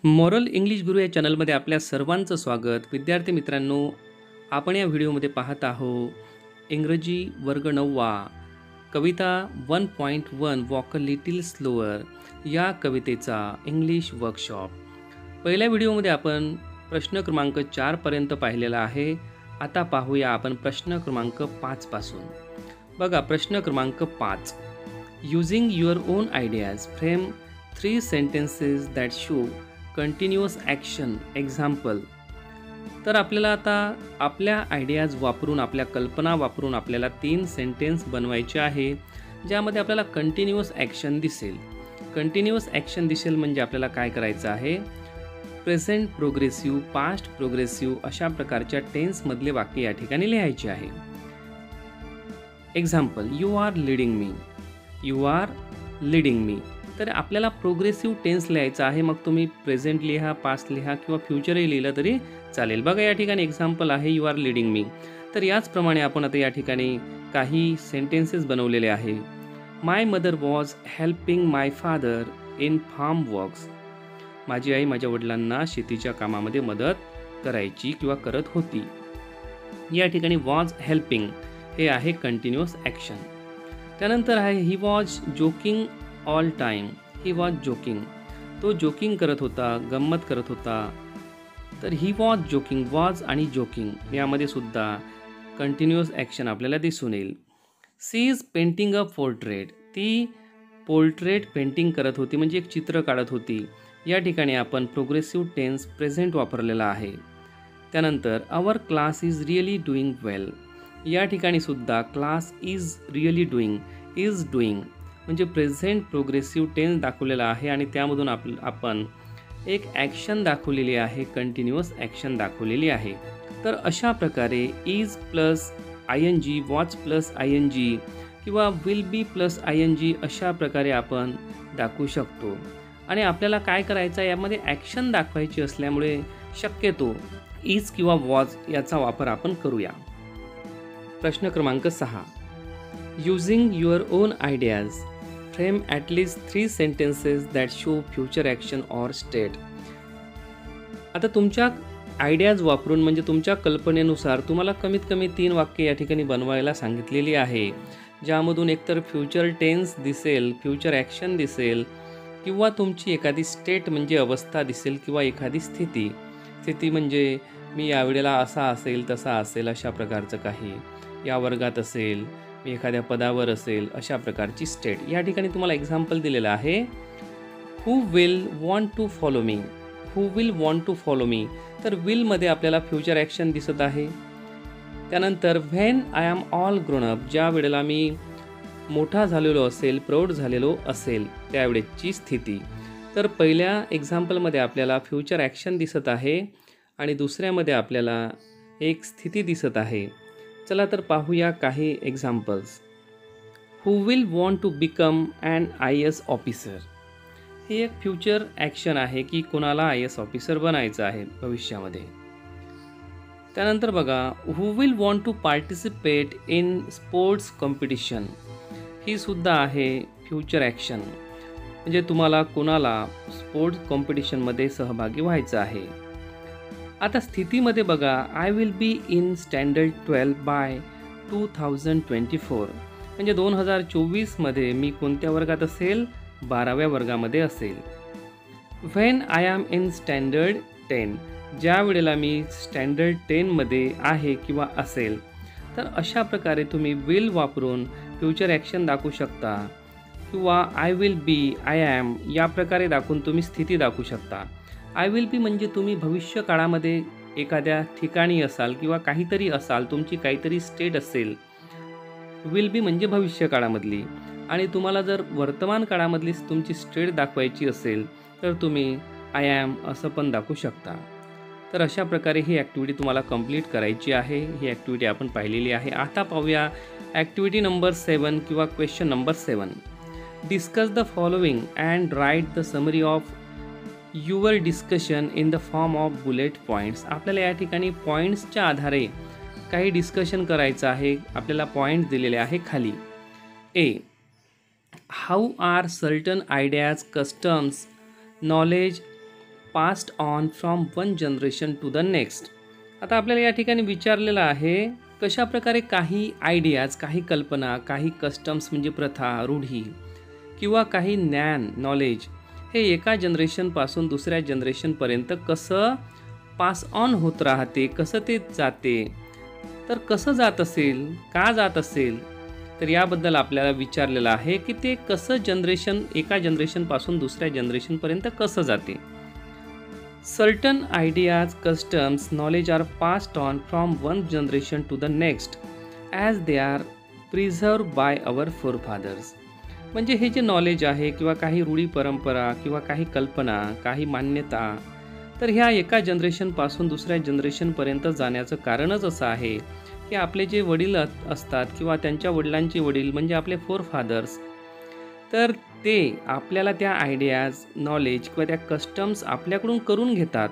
Moral English गुरु या चॅनलमध्ये आपल्या सर्वांचं स्वागत. विद्यार्थी मित्रांनो, आपण या व्हिडिओमध्ये पाहत आहोत इंग्रजी वर्ग 9वा कविता 1.1 वॉक अ लिटिल स्लोअर या कवितेचा इंग्लिश वर्कशॉप. पहिल्या व्हिडिओमध्ये आपण प्रश्न क्रमांक 4 पर्यंत पाहिलेला आहे. आता पाहूया आपण प्रश्न क्रमांक 5 पासून. बघा, प्रश्न क्रमांक 5. Using your on ideas frame 3 sentences that show continuous action example. तर आपल्याला आता आपल्या आयडियाज वापरून, आपल्या कल्पना वापरून आपल्याला 3 सेंटेन्स बनवायचे आहे, ज्यामध्ये आपल्याला कंटिन्युअस ॲक्शन दिसेल. कंटिन्युअस ॲक्शन दिसेल म्हणजे आपल्याला काय करायचं आहे, प्रेझेंट प्रोग्रेसिव्ह, पास्ट प्रोग्रेसिव्ह अशा प्रकारच्या टेन्समधले वाक्य या ठिकाणी लिहायचे आहे. Example, you are leading me, you are leading me. तर आपल्याला प्रोग्रेसिव्ह टेन्स लिहायचा आहे. मग तुम्ही प्रेझेंट लिहा, पास्ट लिहा किंवा फ्युचरही लिहिलं तरी चालेल. बघा, या ठिकाणी एक्झाम्पल आहे यू आर लीडिंग मी. तर याचप्रमाणे आपण आता या ठिकाणी काही सेंटेन्सेस बनवलेले आहे. My mother was helping my father in farm works. माझी आई माझ्या वडिलांना शेतीच्या कामामध्ये मदत करायची किंवा करत होती. या ठिकाणी वॉज हेल्पिंग हे आहे कंटिन्युअस ॲक्शन. त्यानंतर आहे he was joking all time. He was joking, तो जोकिंग करत होता, गंमत करत होता. तर ही वॉज जोकिंग, वॉज आणि जोकिंग यामध्ये सुद्धा कंटिन्युअस ॲक्शन आपल्याला दिसून येईल. She is painting a portrait. ती पोर्ट्रेट पेंटिंग करत होती म्हणजे एक चित्र काढत होती. या ठिकाणी आपण प्रोग्रेसिव्ह टेन्स प्रेझेंट वापरलेला आहे. त्यानंतर आवर क्लास इज रिअली डुईंग वेल. या ठिकाणी सुद्धा class is really doing, is doing म्हणजे प्रेझेंट प्रोग्रेसिव्ह टेन्स दाखवलेला आहे आणि त्यामधून आपण एक ॲक्शन दाखवलेली आहे, कंटिन्युअस ॲक्शन दाखवलेली आहे. तर अशा प्रकारे is plus I N G, watch plus I N G किंवा will be plus I N G अशा प्रकारे आपण दाखवू शकतो. आणि आपल्याला काय करायचं आहे, यामध्ये ॲक्शन दाखवायची असल्यामुळे शक्यतो इज किंवा वॉज याचा वापर आपण करूया. प्रश्न क्रमांक 6. Using your on ideas frame at least 3 sentences that show future action or state. आता तुमच्या आयडियाज वापरून म्हणजे तुमच्या कल्पनेनुसार तुम्हाला कमीत कमी 3 वाक्य या ठिकाणी बनवायला सांगितलेली आहे, ज्यामधून एकतर फ्युचर टेन्स दिसेल, फ्युचर ॲक्शन दिसेल किंवा तुमची एखादी स्टेट म्हणजे अवस्था दिसेल किंवा एखादी स्थिती म्हणजे मी यावेळेला असा असेल, तसा असेल, अशा प्रकारचं काही, या वर्गात असेल, मी एखाद्या पदावर असेल, अशा प्रकारची स्टेट. या ठिकाणी तुम्हाला एक्झाम्पल दिलेलं आहे, who will want to follow me. Who will want to follow me. तर विलमध्ये आपल्याला फ्युचर ॲक्शन दिसत आहे. त्यानंतर when I am all grown up. ज्या वेळेला मी मोठा झालेलो असेल, प्रौढ झालेलो असेल, त्यावेळेची स्थिती. तर पहिल्या एक्झाम्पलमध्ये आपल्याला फ्युचर ॲक्शन दिसत आहे आणि दुसऱ्यामध्ये आपल्याला एक स्थिती दिसत आहे. चला तर पाहूया काही examples. Who will want to become an IAS officer. हे एक फ्युचर ॲक्शन आहे की कोणाला IAS ऑफिसर बनायचं आहे भविष्यामध्ये. त्यानंतर बघा, who will want to participate in sports competition. ही सुद्धा आहे फ्युचर ॲक्शन म्हणजे तुम्हाला कोणाला स्पोर्ट्स कॉम्पिटिशनमध्ये सहभागी व्हायचं आहे. आता स्थितीमध्ये बघा, I will be in standard 12 by 2024 म्हणजे 2024मध्ये मी कोणत्या वर्गात असेल, 12व्या वर्गामध्ये असेल. When I am in standard 10. ज्या वेळेला मी स्टँडर्ड 10मध्ये आहे किंवा असेल. तर अशा प्रकारे तुम्ही विल वापरून फ्युचर ॲक्शन दाखवू शकता किंवा I will B, I am या प्रकारे दाखवून तुम्ही स्थिती दाखवू शकता. आय विल बी म्हणजे तुम्ही भविष्य काळामध्ये एखाद्या ठिकाणी असाल किंवा काहीतरी असाल, तुमची काहीतरी स्टेट असेल. विल बी म्हणजे भविष्य काळामधली. आणि तुम्हाला जर वर्तमान काळामधली तुमची स्टेट दाखवायची असेल तर तुम्ही आय ॲम असं पण दाखवू शकता. तर अशा प्रकारे ही ॲक्टिव्हिटी तुम्हाला कंप्लीट करायची आहे. ही ॲक्टिव्हिटी आपण पाहिलेली आहे. आता पाहूया ॲक्टिव्हिटी नंबर 7 किंवा question number 7. Discuss the following and write the summary of your discussion in the form of bullet points. आपल्याला या ठिकाणी पॉईंट्सच्या आधारे काही डिस्कशन करायचं आहे. आपल्याला पॉईंट्स दिलेले आहे खाली. A, how are certain ideas, customs, knowledge passed on from one generation to the next. आता आपल्याला या ठिकाणी विचारलेलं आहे कशा प्रकारे काही आयडियाज, काही कल्पना, काही कस्टम्स म्हणजे प्रथा, रूढी किंवा काही ज्ञान, नॉलेज हे एका जनरेशनपासून दुसऱ्या जनरेशनपर्यंत कसं पास ऑन होत राहते, कसं ते जाते, तर कसं जात असेल, का जात असेल, तर याबद्दल आपल्याला विचारलेलं आहे की ते कसं एका जनरेशनपासून दुसऱ्या जनरेशनपर्यंत कसं जाते. Certain ideas, customs, knowledge are passed on from one generation to the next as they are preserved by our forefathers. म्हणजे हे जे नॉलेज आहे किंवा काही रूढी परंपरा किंवा काही कल्पना, काही मान्यता, तर ह्या एका जनरेशनपासून दुसऱ्या जनरेशनपर्यंत जाण्याचं कारणच असं आहे की आपले जे वडील असतात किंवा त्यांच्या वडिलांचे वडील म्हणजे आपले फोरफादर्स, तर ते आपल्याला त्या आयडियाज, नॉलेज किंवा त्या कस्टम्स आपल्याकडून करून घेतात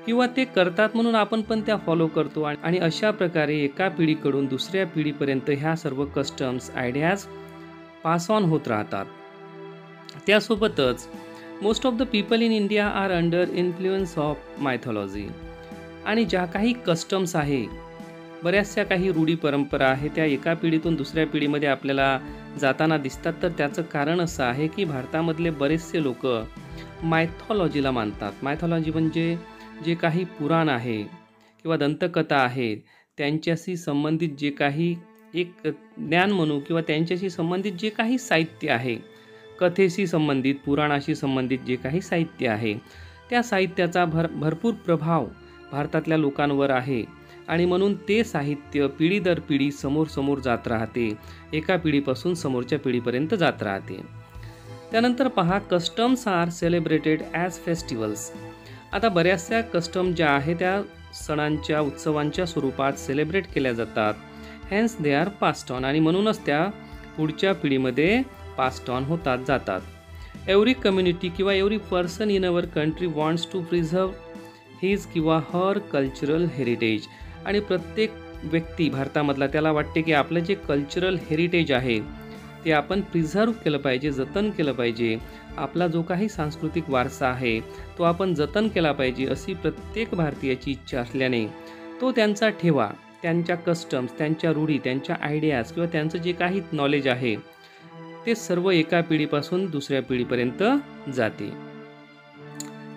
किंवा ते करतात म्हणून आपण पण त्या फॉलो करतो आणि अशा प्रकारे एका पिढीकडून दुसऱ्या पिढीपर्यंत ह्या सर्व कस्टम्स, आयडियाज पास ऑन होत राहतात. त्यासोबतच most of the people in India are under influence of mythology. आणि ज्या काही कस्टम्स आहे, बऱ्याचशा काही रूढी परंपरा आहे, त्या एका पिढीतून दुसऱ्या पिढीमध्ये आपल्याला जाताना दिसतात. तर त्याचं कारण असं आहे की भारतामधले बरेचसे लोक मायथॉलॉजीला मानतात. मायथॉलॉजी म्हणजे जे काही पुराण आहे किंवा दंतकथा आहे त्यांच्याशी संबंधित जे काही एक ज्ञान म्हणू किंवा त्यांच्याशी संबंधित जे काही साहित्य आहे, कथेशी संबंधित, पुराणाशी संबंधित जे काही साहित्य आहे, त्या साहित्याचा भरपूर प्रभाव भारतातल्या लोकांवर आहे आणि म्हणून ते साहित्य पिढी दर पिढी समोर जात राहते, एका पिढीपासून समोरच्या पिढीपर्यंत जात राहते. त्यानंतर पहा, customs are celebrated as festivals. आता बऱ्याचशा कस्टम ज्या आहेत त्या सणांच्या, उत्सवांच्या स्वरूपात सेलिब्रेट केल्या जातात. Hence they are passed on, आणि म्हणूनच त्या पुढच्या पिढीमध्ये पास्ड ऑन होतात, जातात. एव्हरी कम्युनिटी किंवा every person in our country wants to preserve his किंवा हर कल्चरल हेरिटेज. आणि प्रत्येक व्यक्ती भारतामधला त्याला वाटते की आपलं जे कल्चरल हेरिटेज आहे ते आपण प्रिझर्व केलं पाहिजे, जतन केलं पाहिजे. आपला जो काही सांस्कृतिक वारसा आहे तो आपण जतन केला पाहिजे अशी प्रत्येक भारतीयाची इच्छा असल्याने तो त्यांचा ठेवा, त्यांच्या कस्टम्स, त्यांच्या रूढी, त्यांच्या आयडियाज किंवा त्यांचं जे काही नॉलेज आहे ते सर्व एका पिढीपासून दुसऱ्या पिढीपर्यंत जाते.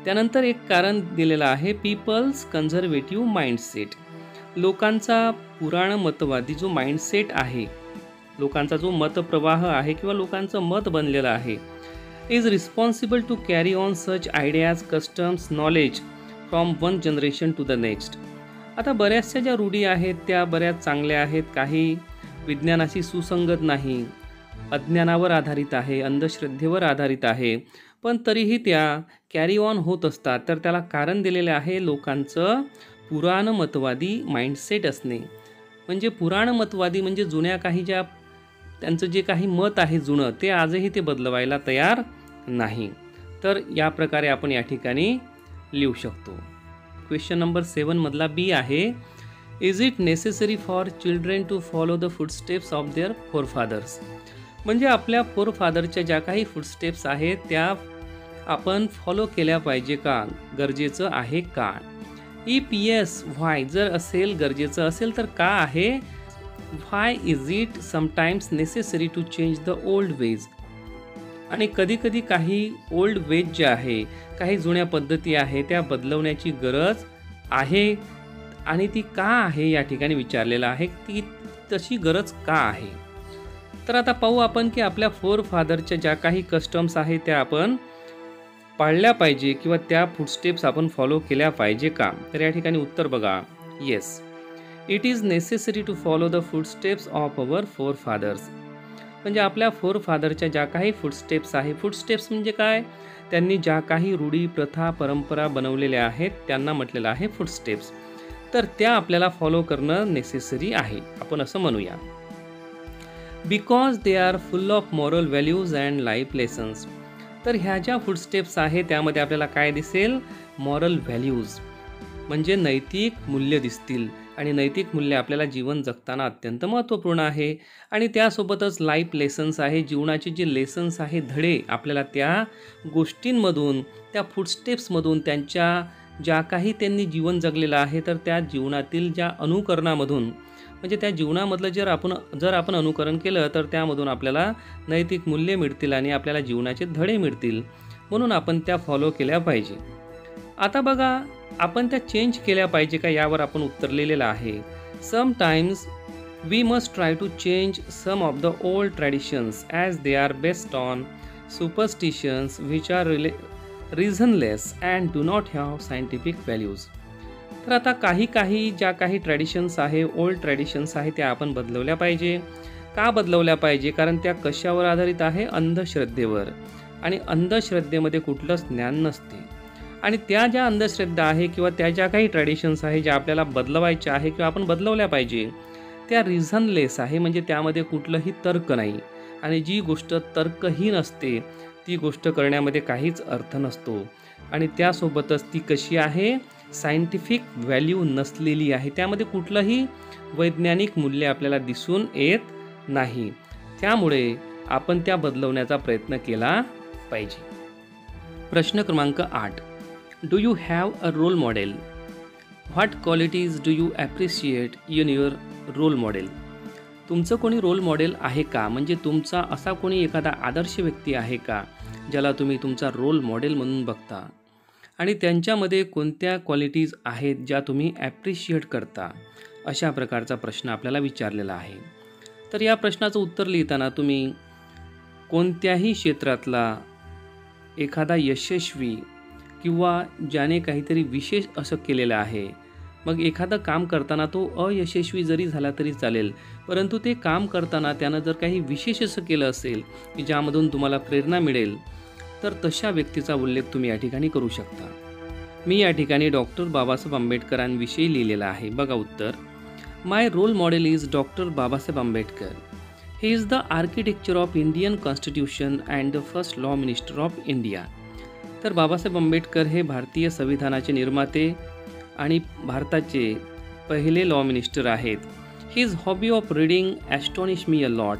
त्यानंतर एक कारण दिलेलं आहे, पीपल्स कन्झर्वेटिव्ह माइंडसेट. लोकांचा पुराणमतवादी जो माइंडसेट आहे, लोकांचा जो मतप्रवाह आहे किंवा लोकांचं मत बनलेलं आहे, is responsible to carry on such ideas, customs, knowledge from one generation to the next. आता बऱ्याचशा ज्या रूढी आहेत त्या बऱ्याच चांगल्या आहेत, काही विज्ञानाशी सुसंगत नाही, अज्ञानावर आधारित आहे, अंधश्रद्धेवर आधारित आहे, पण तरीही त्या कॅरी ऑन होत असतात. तर त्याला कारण दिलेले आहे लोकांचं पुराणमतवादी माइंडसेट असणे. म्हणजे पुराणमतवादी म्हणजे जुन्या काही ज्या त्यांचं जे काही मत आहे जुनं, ते आजही ते बदलवायला तयार नाही. तर या प्रकारे आपण या ठिकाणी लिहू शकतो. क्वेश्चन नंबर 7 मधला बी आहे, is it necessary for children to follow the footsteps of their forefathers. म्हणजे आपल्या फोरफादरच्या ज्या काही फुटस्टेप्स आहेत त्या आपण फॉलो केल्या पाहिजे का, गरजेचं आहे का. इफ येस व्हाय, जर असेल, गरजेचं असेल तर का आहे. Why is it sometimes necessary to change the old ways. आणि कधीकधी काही ओल्ड वेज जे आहे, काही जुन्या पद्धती आहे त्या बदलवण्याची गरज आहे आणि ती का आहे या ठिकाणी विचारलेलं आहे, ती तशी गरज का आहे. तर आता पाहू आपण की आपल्या फोरफादरच्या ज्या काही कस्टम्स आहेत त्या आपण पाळल्या पाहिजे किंवा त्या फुटस्टेप्स आपण फॉलो केल्या पाहिजे का. तर या ठिकाणी उत्तर बघा, yes, it is necessary to follow the footsteps of our forefathers. म्हणजे आपल्या फोरफादरच्या ज्या काही फुटस्टेप्स आहे, फुटस्टेप्स म्हणजे काय, त्यांनी ज्या काही रूढी, प्रथा, परंपरा बनवलेल्या आहेत त्यांना म्हटलेलं आहे फुटस्टेप्स. तर त्या आपल्याला फॉलो करणं नेसेसरी आहे, आपण असं म्हणूया. Because they are full of moral values and life lessons. तर ह्या ज्या फुटस्टेप्स आहेत त्यामध्ये आपल्याला काय दिसेल, मॉरल व्हॅल्यूज म्हणजे नैतिक मूल्य दिसतील, आणि नैतिक मूल्य आपल्याला जीवन जगताना अत्यंत महत्त्वपूर्ण आहे. आणि त्यासोबतच लाईफ लेसन्स आहे, जीवनाचे जे लेसन्स आहे, धडे आपल्याला त्या गोष्टींमधून, त्या फुटस्टेप्समधून, त्यांच्या ज्या काही त्यांनी जीवन जगलेलं आहे, तर त्या जीवनातील ज्या अनुकरणामधून, म्हणजे त्या जीवनामधलं जर आपण अनुकरण केलं तर त्यामधून आपल्याला नैतिक मूल्ये मिळतील आणि आपल्याला जीवनाचे धडे मिळतील. म्हणून आपण त्या फॉलो केल्या पाहिजे. आता बघा, आपण त्या चेंज केल्या पाहिजे का, यावर आपण उत्तर लिहिलेलं आहे. Sometimes we must try to change some of the old traditions as they are based on superstitions which are reasonless and do not have scientific values. तर आता काही ज्या काही ट्रॅडिशन्स आहे, ओल्ड ट्रॅडिशन्स आहे, त्या आपण बदलवल्या पाहिजे. का बदलवल्या पाहिजे? कारण त्या कशावर आधारित आहे? अंधश्रद्धेवर. आणि अंधश्रद्धेमध्ये कुठलंच ज्ञान नसते. आणि त्या ज्या अंधश्रद्धा आहे किंवा त्या ज्या काही ट्रॅडिशन्स आहे ज्या आपल्याला बदलवायच्या आहे किंवा आपण बदलवल्या पाहिजे, त्या रिझनलेस आहे, म्हणजे त्यामध्ये कुठलंही तर्क नाही. आणि जी गोष्ट तर्कहीन असते ती गोष्ट करण्यामध्ये काहीच अर्थ नसतो. आणि त्यासोबतच ती कशी आहे? सायंटिफिक व्हॅल्यू नसलेली आहे. त्यामध्ये कुठलंही वैज्ञानिक मूल्य आपल्याला दिसून येत नाही. त्यामुळे आपण त्या बदलवण्याचा प्रयत्न केला पाहिजे. प्रश्न क्रमांक 8. Do you have a role model? What qualities do you appreciate in your role model? तुमचं कोणी रोल मॉडेल आहे का? म्हणजे तुमचा असा कोणी एखादा आदर्श व्यक्ती आहे का ज्याला तुम्ही तुमचा रोल मॉडेल म्हणून बघता? आणि त्यांच्यामध्ये कोणत्या क्वालिटीज आहेत ज्या तुम्ही ॲप्रिशिएट करता? अशा प्रकारचा प्रश्न आपल्याला विचारलेला आहे. तर या प्रश्नाचं उत्तर लिहिताना तुम्ही कोणत्याही क्षेत्रातला एखादा यशस्वी किंवा ज्याने काहीतरी विशेष असं केलेलं आहे, मग एखादं काम करताना तो अयशस्वी जरी झाला तरी चालेल, परंतु ते काम करताना त्यानं जर काही विशेष असं केलं असेल की ज्यामधून तुम्हाला प्रेरणा मिळेल, तर तशा व्यक्तीचा उल्लेख तुम्ही या ठिकाणी करू शकता. मी या ठिकाणी डॉक्टर बाबासाहेब आंबेडकरांविषयी लिहिलेलं आहे. बघा उत्तर. My role model is doctor Babasaheb Ambedkar. He is the architecture of Indian constitution and the first law minister of India. तर बाबासाहेब आंबेडकर हे भारतीय संविधानाचे निर्माते आणि भारताचे पहिले लॉ मिनिस्टर आहेत. His hobby of reading astonish me a lot.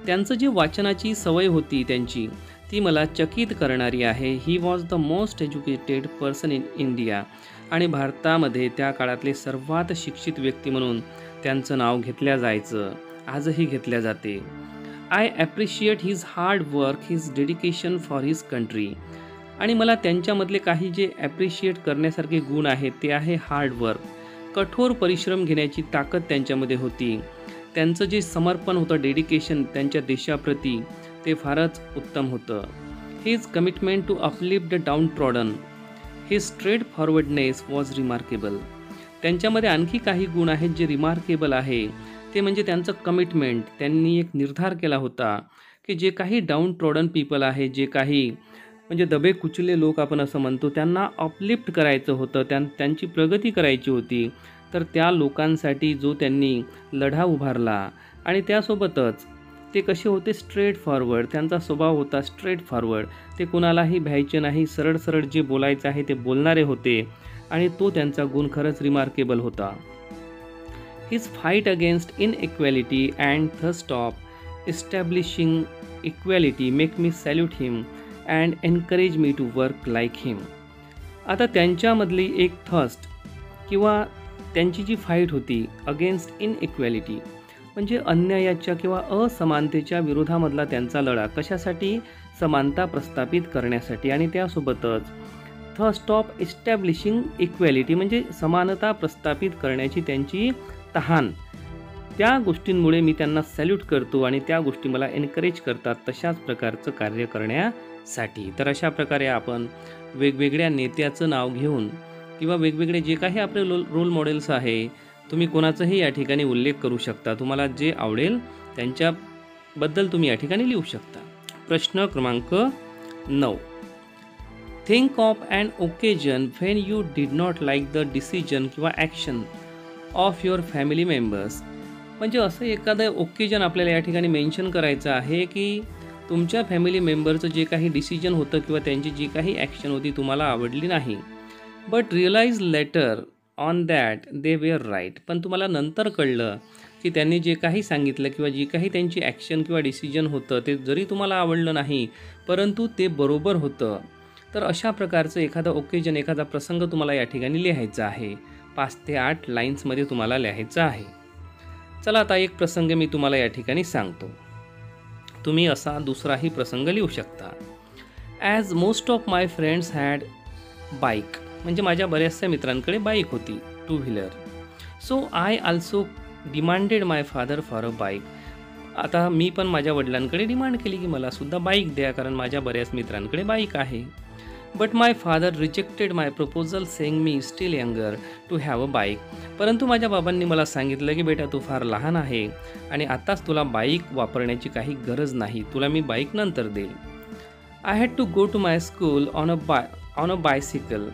त्यांचं जे वाचनाची सवय होती त्यांची, ती मला चकित करणारी आहे. He was the most educated person in India. आणि भारतामध्ये त्या काळातले सर्वात शिक्षित व्यक्ती म्हणून त्यांचं नाव घेतल्या जायचं, आजही घेतल्या जाते. I appreciate his hard work, his dedication for his country. आणि मला त्यांच्यामधले काही जे ॲप्रिशिएट करण्यासारखे गुण आहेत ते आहे हार्ड वर्क. कठोर परिश्रम घेण्याची ताकद त्यांच्यामध्ये होती. त्यांचं जे समर्पण होतं, डेडिकेशन त्यांच्या देशाप्रती, ते फारच उत्तम होतं. His commitment to uplift the downtrodden. His straightforwardness was remarkable. त्यांच्यामध्ये आणखी काही गुण आहेत जे रिमार्केबल आहे. ते म्हणजे त्यांचं कमिटमेंट. त्यांनी एक निर्धार केला होता की जे काही डाऊन ट्रॉडन पीपल आहे, जे काही म्हणजे दबे कुचले लोक आपण असं म्हणतो, त्यांना अपलिफ्ट करायचं होतं, त्यांची प्रगती करायची होती. तर त्या लोकांसाठी जो त्यांनी लढा उभारला. आणि त्यासोबतच ते कसे होते? Straight forward. त्यांचा स्वभाव होता स्ट्रेट फॉरवर्ड. ते कुणालाही भ्यायचे नाही, सरळ सरळ जे बोलायचं आहे ते बोलणारे होते. आणि तो त्यांचा गुण खरंच रिमार्केबल होता. His fight against inequality and thirst of establishing equality make me salute him and encourage me to work like him. आता त्यांच्यामधली एक थर्स्ट किंवा त्यांची जी फाईट होती अगेन्स्ट इनइक्वॅलिटी, म्हणजे अन्यायाच्या किंवा असमानतेच्या विरोधामधला त्यांचा लढा. कशासाठी? समानता प्रस्थापित करण्यासाठी. आणि त्यासोबतच थर्स्ट ऑफ इस्टॅब्लिशिंग इक्वॅलिटी, म्हणजे समानता प्रस्थापित करण्याची त्यांची तहान. त्या गोष्टींमुळे मी त्यांना सॅल्यूट करतो आणि त्या गोष्टी मला एनकरेज करतात तशाच प्रकारचं कार्य करण्यासाठी. तर अशा प्रकारे आपण वेगवेगळ्या नेत्याचं नाव घेऊन किंवा वेगवेगळे जे काही आपले रोल मॉडेल्स आहे, तुम्ही कोणाचाही या ठिकाणी उल्लेख करू शकता. तुम्हाला जे आवडेल त्यांच्याबद्दल तुम्ही या ठिकाणी लिहू शकता. प्रश्न क्रमांक 9. Think of an occasion when you did not like the decision किंवा action of your family members. म्हणजे असं एखादं ओकेजन आपल्याला या ठिकाणी मेन्शन करायचं आहे की तुमच्या फॅमिली मेंबरचं जे काही डिसिजन होतं किंवा त्यांची जी काही ॲक्शन होती तुम्हाला आवडली नाही. But realise later on that they were right. पण तुम्हाला नंतर कळलं की त्यांनी जे काही सांगितलं किंवा जी काही त्यांची ॲक्शन किंवा डिसिजन होतं ते जरी तुम्हाला आवडलं नाही, परंतु ते बरोबर होतं. तर अशा प्रकारचं एखादा ओकेजन, एखादा प्रसंग तुम्हाला या ठिकाणी लिहायचा आहे. 5 ते 8 लाईन्समध्ये तुम्हाला लिहायचं आहे. चला आता एक प्रसंग मी तुम्हाला या ठिकाणी सांगतो. तुम्ही असा दुसराही प्रसंग लिहू शकता. As most of my friends had bike. म्हणजे माझ्या बऱ्याचशा मित्रांकडे बाईक होती, 2 wheeler. So I also demanded my father for a bike. आता मी पण माझ्या वडिलांकडे डिमांड केली की मला सुद्धा बाईक द्या, कारण माझ्या बऱ्याच मित्रांकडे बाईक आहे. But my father rejected my proposal saying me still younger to have a bike. परंतु माझ्या बाबांनी मला सांगितलं की बेटा तू फार लहान आहे आणि आताच तुला बाईक वापरण्याची काही गरज नाही, तुला मी बाईक नंतर देईल. I had to go to my school on a bicycle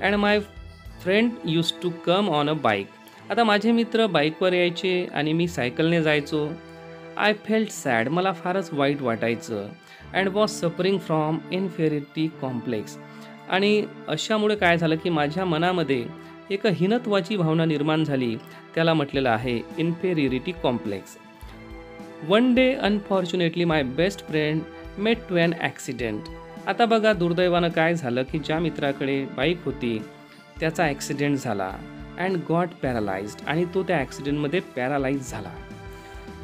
and my friend use to come on a bike. आता माझे मित्र बाईकवर यायचे आणि मी सायकलने जायचो. I felt sad. मला फारच वाईट वाटायचं. And was suffering from inferiority complex. आणि अशामुळे काय झालं की माझ्या मनामध्ये एक हीनत्वाची भावना निर्माण झाली. त्याला म्हटलेलं आहे inferiority complex. One day unfortunately my best friend met to an accident. आता बघा दुर्दैवानं काय झालं की ज्या मित्राकडे बाईक होती त्याचा ॲक्सिडेंट झाला. And got paralysed. आणि तो त्या ॲक्सिडेंटमध्ये पॅरालाइज झाला.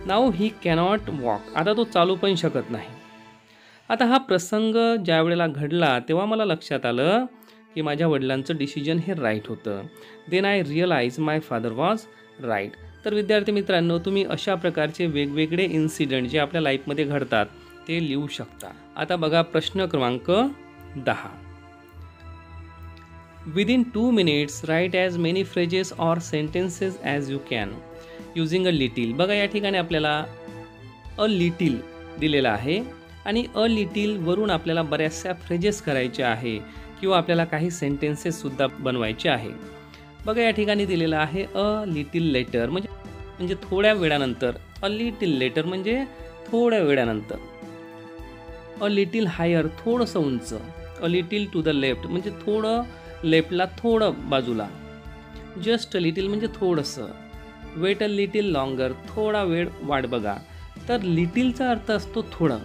Now he cannot walk. आता तो चालू पण शकत नाही. आता हा प्रसंग ज्या वेळेला घडला तेव्हा मला लक्षात आलं की माझ्या वडिलांचं डिसिजन हे राईट होतं. Then I realise my father was right. तर विद्यार्थी मित्रांनो, तुम्ही अशा प्रकारचे वेगवेगळे इन्सिडेंट जे आपल्या लाईफमध्ये घडतात ते लिहू शकता. आता बघा प्रश्न क्रमांक 10. Within 2 minutes write as many phrases or sentences as you can using a little. बघा या ठिकाणी आपल्याला अ लिटिल दिलेला आहे आणि अ लिटिल वरून आपल्याला बऱ्याचशा फ्रेजेस करायच्या आहे किंवा आपल्याला काही सेंटेन्सेससुद्धा बनवायचे आहे. बघा या ठिकाणी दिलेलं आहे अ लिटिल लेटर म्हणजे थोड्या वेळानंतर. अ लिटिल लेटर म्हणजे थोड्या वेळानंतर. अ लिटिल हायर थोडंसं उंच. A little to the left म्हणजे थोडं लेफ्टला थोडं बाजूला. जस्ट अ लिटिल म्हणजे थोडंसं. वेट अ लिटिल लॉंगर थोडा वेळ वाट बघा. तर लिटिलचा अर्थ असतो थोडं.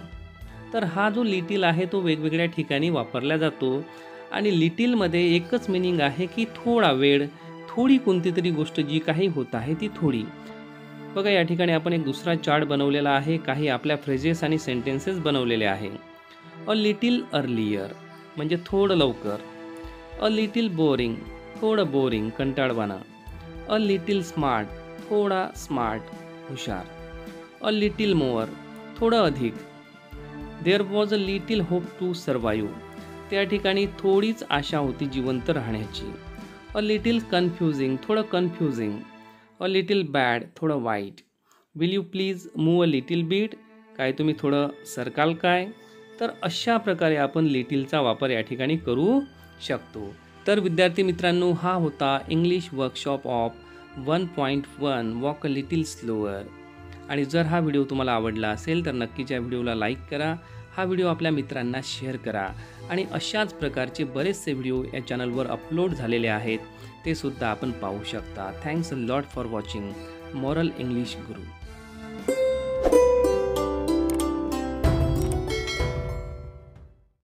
तर हा जो लिटिल आहे तो वेगवेगळ्या ठिकाणी वापरला जातो आणि लिटिलमध्ये एकच मिनिंग आहे की थोडा वेळ, थोडी कोणती तरी गोष्ट जी काही होत आहे ती थोडी. बघा या ठिकाणी आपण एक दुसरा चार्ट बनवलेला आहे. काही आपल्या फ्रेजेस आणि सेंटेन्सेस बनवलेले आहे. अ लिटिल अर्लियर म्हणजे थोडं लवकर. अ लिटिल बोरिंग थोडं बोरिंग, कंटाळवाणं. अ लिटिल स्मार्ट थोडा स्मार्ट, हुशार. अ लिटिल मोअर थोडं अधिक. There was a little hope to survive. त्या ठिकाणी थोडीच आशा होती जिवंत राहण्याची. अ लिटिल कन्फ्युजिंग थोडं कन्फ्युजिंग. अ लिटिल बॅड थोडं वाईट. Will you please move a little bit. काय तुम्ही थोडं सरकाल काय. तर अशा प्रकारे आपण लिटिलचा वापर या ठिकाणी करू शकतो. तर विद्यार्थी मित्रांनो, हा होता English workshop of 1.1 walk a little slower. आणि जर हा व्हिडिओ तुम्हाला आवडला असेल तर नक्कीच या व्हिडिओला लाईक करा. हा व्हिडिओ आपल्या मित्रांना शेअर करा आणि अशाच प्रकारचे बरेचसे व्हिडिओ या चॅनलवर अपलोड झालेले आहेत, ते सुद्धा आपण पाहू शकता. Thanks a lot for watching moral English Guru.